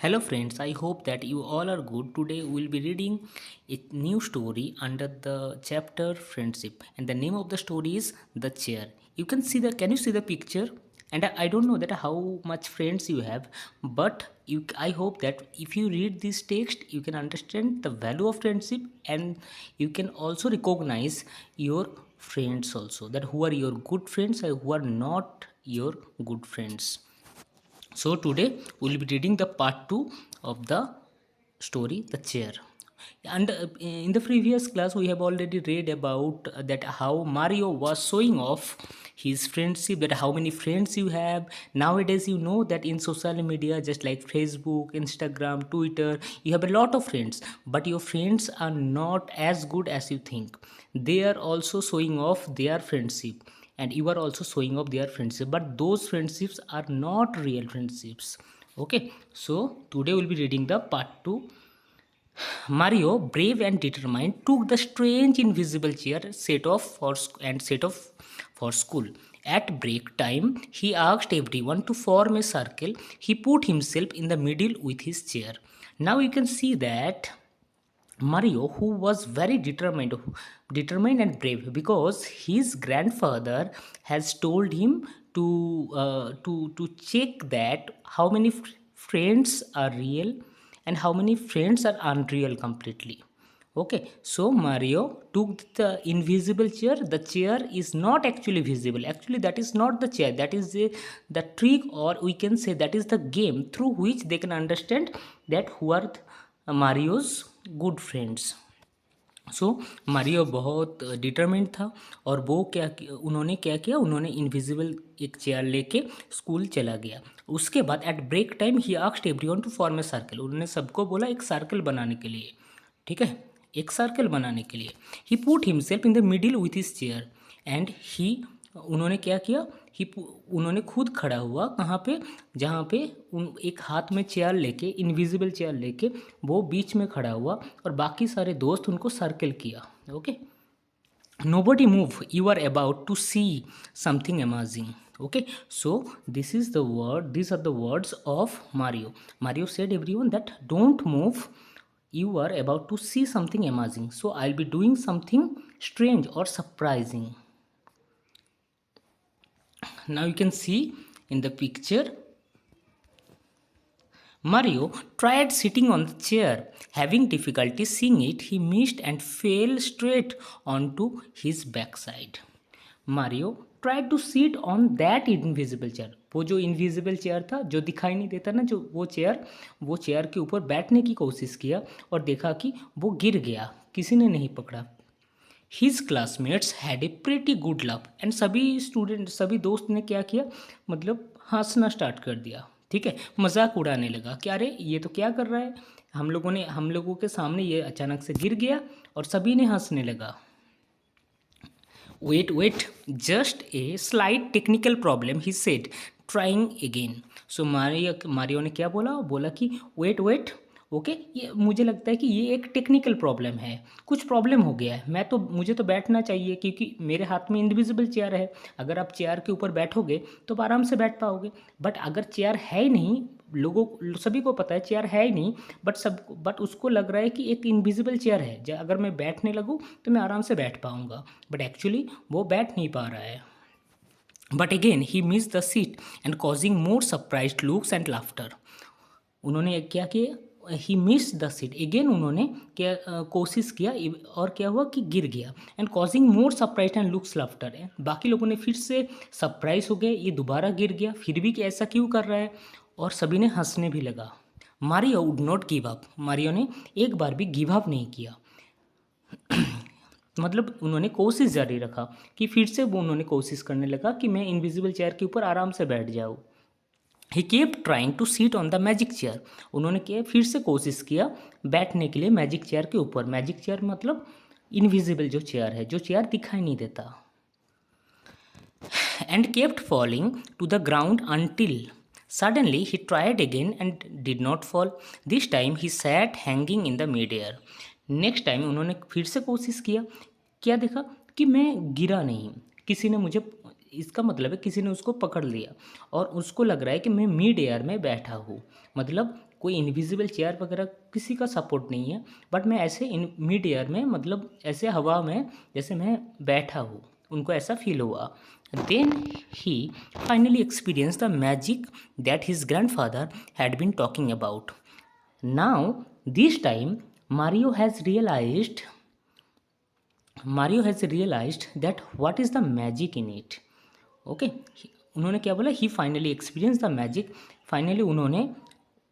Hello friends, I hope that you all are good. Today we will be reading a new story under the chapter friendship, and the name of the story is The Chair. Can you see the picture? And I don't know that how much friends you have, but I hope that if you read this text you can understand the value of friendship, and you can also recognize your friends also, that who are your good friends and who are not your good friends. So today we will be reading the part 2 of the story The Chair. And in the previous class we have already read about that how Mario was showing off his friendship, that how many friends you have. Nowadays you know that in social media just like Facebook, Instagram, Twitter, you have a lot of friends, but your friends are not as good as you think. They are also showing off their friendship, and you are also showing off their friendship, but those friendships are not real friendships. Okay, so today we'll be reading the part 2. Mario, brave and determined, took the strange invisible chair set off for school. At break time, he asked everyone to form a circle. He put himself in the middle with his chair. Now you can see that Mario, who was very determined and brave, because his grandfather has told him to check that how many friends are real and how many friends are unreal completely. Okay, so Mario took the invisible chair. The chair is not actually visible. Actually, that is not the chair. That is the trick, or we can say that is the game through which they can understand that who are Mario's good friends. So Mario बहुत determined था, और वो उन्होंने क्या किया, उन्होंने invisible एक chair लेके स्कूल चला गया. उसके बाद एट ब्रेक टाइम ही asked everyone to form a circle. उन्होंने सबको बोला एक सर्कल बनाने के लिए. ठीक है, एक सर्कल बनाने के लिए. He put himself in the middle with his chair and he, उन्होंने क्या किया, उन्होंने खुद खड़ा हुआ कहाँ पे, जहाँ पे एक हाथ में चेयर लेके, इनविजिबल चेयर लेके वो बीच में खड़ा हुआ, और बाकी सारे दोस्त उनको सर्कल किया. Okay, nobody move, you are about to see something amazing. Okay, so these are the words of Mario said everyone that don't move, you are about to see something amazing, so I'll be doing something strange or surprising. Now you can see in the picture, Mario tried sitting on the chair. Having difficulty seeing it, he missed and fell straight onto his backside. Mario tried to sit on that invisible chair. वो जो invisible chair था, जो दिखाई नहीं देता ना, जो वो चेयर के ऊपर बैठने की कोशिश किया, और देखा कि वो गिर गया, किसी ने नहीं पकड़ा. His classmates had a pretty good love, and सभी दोस्त ने क्या किया, मतलब हंसना स्टार्ट कर दिया. ठीक है, मजाक उड़ाने लगा कि अरे ये तो क्या कर रहा है, हम लोगों के सामने ये अचानक से गिर गया, और सभी ने हंसने लगा. Wait just a slight technical problem, he said trying again. So Mario ने क्या बोला कि वेट. ओके, ये मुझे लगता है कि ये एक टेक्निकल प्रॉब्लम है, कुछ प्रॉब्लम हो गया है. मुझे तो बैठना चाहिए क्योंकि मेरे हाथ में इनविजिबल चेयर है. अगर आप चेयर के ऊपर बैठोगे तो आप आराम से बैठ पाओगे, बट अगर चेयर है ही नहीं, सभी को पता है चेयर है ही नहीं, बट उसको लग रहा है कि एक इनविजिबल चेयर है, अगर मैं बैठने लगूँ तो मैं आराम से बैठ पाऊँगा, बट एक्चुअली वो बैठ नहीं पा रहा है. But again he miss the seat and causing more surprised looks and laughter. उन्होंने क्या किया, ही मिस द सीट अगेन. उन्होंने क्या कोशिश किया, और क्या हुआ कि गिर गया, and causing more surprise and looks laughter. बाकी लोगों ने फिर से सरप्राइज हो गए, ये दोबारा गिर गया, फिर भी ऐसा क्यों कर रहा है, और सभी ने हंसने भी लगा. Mario would not give up. Mario ने एक बार भी गिव अप नहीं किया. मतलब उन्होंने कोशिश जारी रखा कि फिर से वो उन्होंने कोशिश करने लगा कि मैं इनविजिबल चेयर के ऊपर आराम से बैठ जाऊँ. He kept trying to seat on the magic chair. उन्होंने क्या फिर से कोशिश किया बैठने के लिए मैजिक चेयर के ऊपर. मैजिक चेयर मतलब इनविजिबल जो चेयर है, जो चेयर दिखाई नहीं देता. And kept falling to the ground until suddenly he tried again and did not fall. This time he sat hanging in the mid-air. Next time उन्होंने फिर से कोशिश किया, क्या देखा कि मैं गिरा नहीं, किसी ने मुझे, इसका मतलब है किसी ने उसको पकड़ लिया, और उसको लग रहा है कि मैं मिड एयर में बैठा हूँ, मतलब कोई इनविजिबल चेयर वगैरह किसी का सपोर्ट नहीं है, बट मैं ऐसे इन मिड एयर में, मतलब ऐसे हवा में जैसे मैं बैठा हूँ, उनको ऐसा फील हुआ. Then he finally experience the magic that his grandfather had been talking about. Now this time Mario has realized that what is the magic in it. Okay, उन्होंने क्या बोला, he finally experience the magic. Finally उन्होंने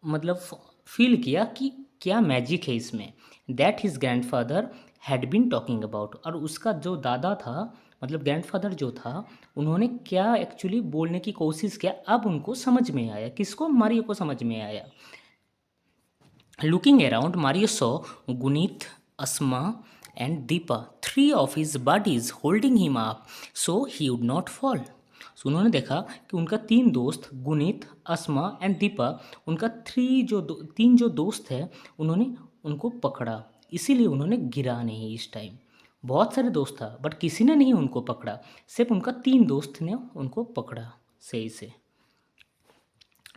मतलब feel किया कि क्या magic है इसमें. That his grandfather had been talking about. और उसका जो दादा था, मतलब ग्रैंडफादर जो था, उन्होंने क्या एक्चुअली बोलने की कोशिश किया. अब उनको समझ में आया. किसको? मारियो को समझ में आया. Looking around, Mario saw Gunit, Asma, and Deepa, three of his buddies holding him up so he would not fall. So उन्होंने देखा कि उनका तीन दोस्त गुनीत, अस्मा एंड दीपा, उनका तीन जो दोस्त है, उन्होंने उनको पकड़ा, इसीलिए उन्होंने गिरा नहीं इस टाइम. बहुत सारे दोस्त था बट किसी ने नहीं उनको पकड़ा, सिर्फ उनका तीन दोस्त ने उनको पकड़ा सही से.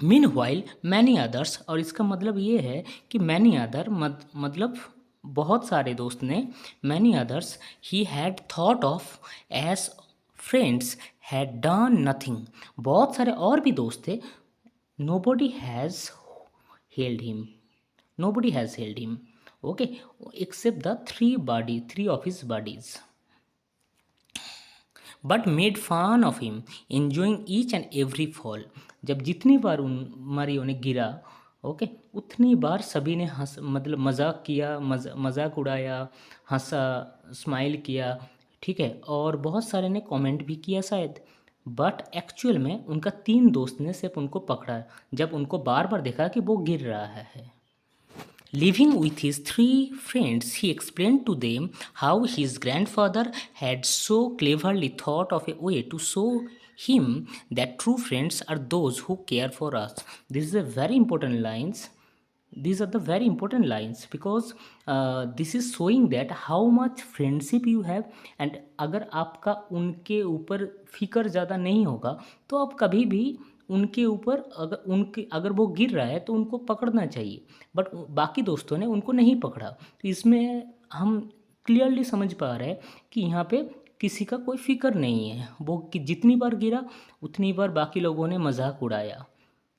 मीन वाइल मैनी अदर्स, और इसका मतलब ये है कि मैनी अदर मतलब बहुत सारे दोस्त ने, many others he had thought of as friends had done nothing. बहुत सारे और भी दोस्त थे. Nobody has held him, okay, except the three of his buddies, but made fun of him enjoying each and every fall. जब जितनी बार Mario ने गिरा, ओके, उतनी बार सभी ने मतलब मजाक किया, मजाक उड़ाया, हंसा, स्माइल किया, ठीक है, और बहुत सारे ने कमेंट भी किया शायद. बट एक्चुअल में उनका तीन दोस्त ने सिर्फ उनको पकड़ा जब उनको बार बार देखा कि वो गिर रहा है. Living with his three friends, he explained to them how his grandfather had so cleverly thought of a way to show him that true friends are those who care for us. This is a very important lines. These are the very important lines because this is showing that how much friendship you have. And अगर आपका उनके ऊपर फिक्र ज़्यादा नहीं होगा तो आप कभी भी उनके ऊपर अगर वो गिर रहा है तो उनको पकड़ना चाहिए, बट बाकी दोस्तों ने उनको नहीं पकड़ा. तो इसमें हम क्लियरली समझ पा रहे हैं कि यहाँ पे किसी का कोई फिक्र नहीं है. वो कि जितनी बार गिरा उतनी बार बाकी लोगों ने मजाक उड़ाया,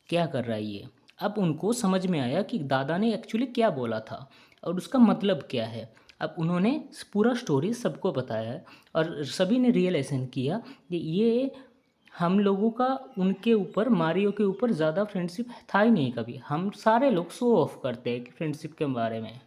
क्या कर रहा है ये. अब उनको समझ में आया कि दादा ने एक्चुअली क्या बोला था और उसका मतलब क्या है. अब उन्होंने पूरा स्टोरी सबको बताया है और सभी ने रियलाइजेशन किया कि ये हम लोगों का उनके ऊपर, मारियो के ऊपर ज़्यादा फ्रेंडशिप था ही नहीं कभी. हम सारे लोग शो ऑफ करते हैं फ्रेंडशिप के बारे में.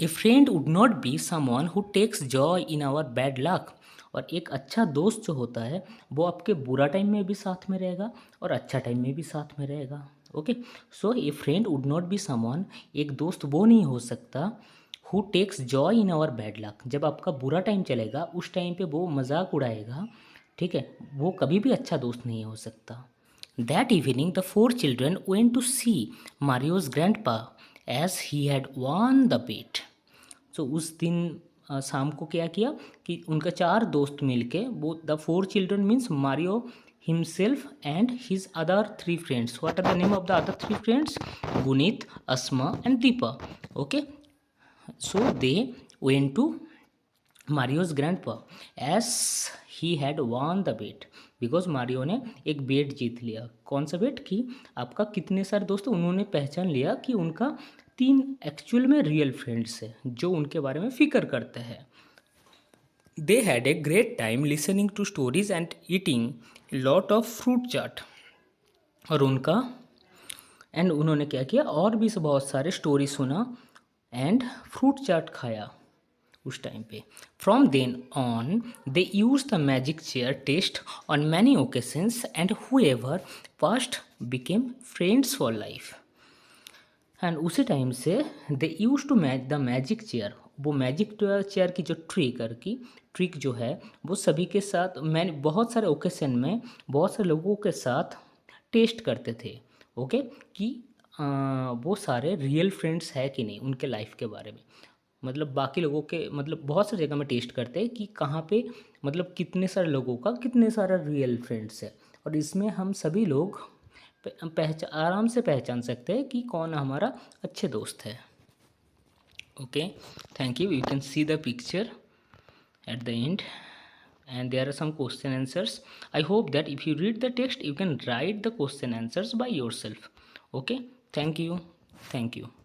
A friend would not be someone who takes joy in our bad luck. और एक अच्छा दोस्त जो होता है वो आपके बुरा टाइम में भी साथ में रहेगा और अच्छा टाइम में भी साथ में रहेगा. Okay, so a friend would not be someone, एक दोस्त वो नहीं हो सकता who takes joy in our bad luck. जब आपका बुरा टाइम चलेगा उस टाइम पे वो मजाक उड़ाएगा, ठीक है, वो कभी भी अच्छा दोस्त नहीं हो सकता. That evening the four children went to see Mario's grandpa as he had won the bet. So उस दिन शाम को क्या किया कि उनका चार दोस्त मिलके, वो the four children means Mario himself and his other three friends. What are the name of the other three friends? Guneet, Asma and Deepa. Okay, so they went to Mario's grandpa as he had won the bet, because Mario ने एक बेट जीत लिया. कौन सा बेट? कि आपका कितने सारे दोस्त, उन्होंने पहचान लिया कि उनका तीन एक्चुअल में रियल फ्रेंड्स है जो उनके बारे में फिक्र करते हैं. They had a great time listening to stories and eating lot of fruit chaat. और उन्होंने क्या किया, और भी बहुत सारे स्टोरी सुना एंड फ्रूट चाट खाया उस टाइम पे. From then on they use the magic chair test on many occasions and however past became friends for life. And उसी टाइम से they use to the magic chair, वो magic chair की जो trick जो है वो सभी के साथ, मैंने बहुत सारे ओकेजन में बहुत सारे लोगों के साथ टेस्ट करते थे. ओके, कि वो सारे रियल फ्रेंड्स है कि नहीं उनके लाइफ के बारे में. मतलब बाकी लोगों के, मतलब बहुत सारी जगह में टेस्ट करते हैं कि कहाँ पे, मतलब कितने सारे लोगों का कितने सारा रियल फ्रेंड्स है. और इसमें हम सभी लोग आराम से पहचान सकते हैं कि कौन हमारा अच्छे दोस्त है. Okay, thank you. You can see the picture at the end, and there are some question answers. I hope that if you read the text, you can write the question answers by yourself. Okay, thank you. Thank you.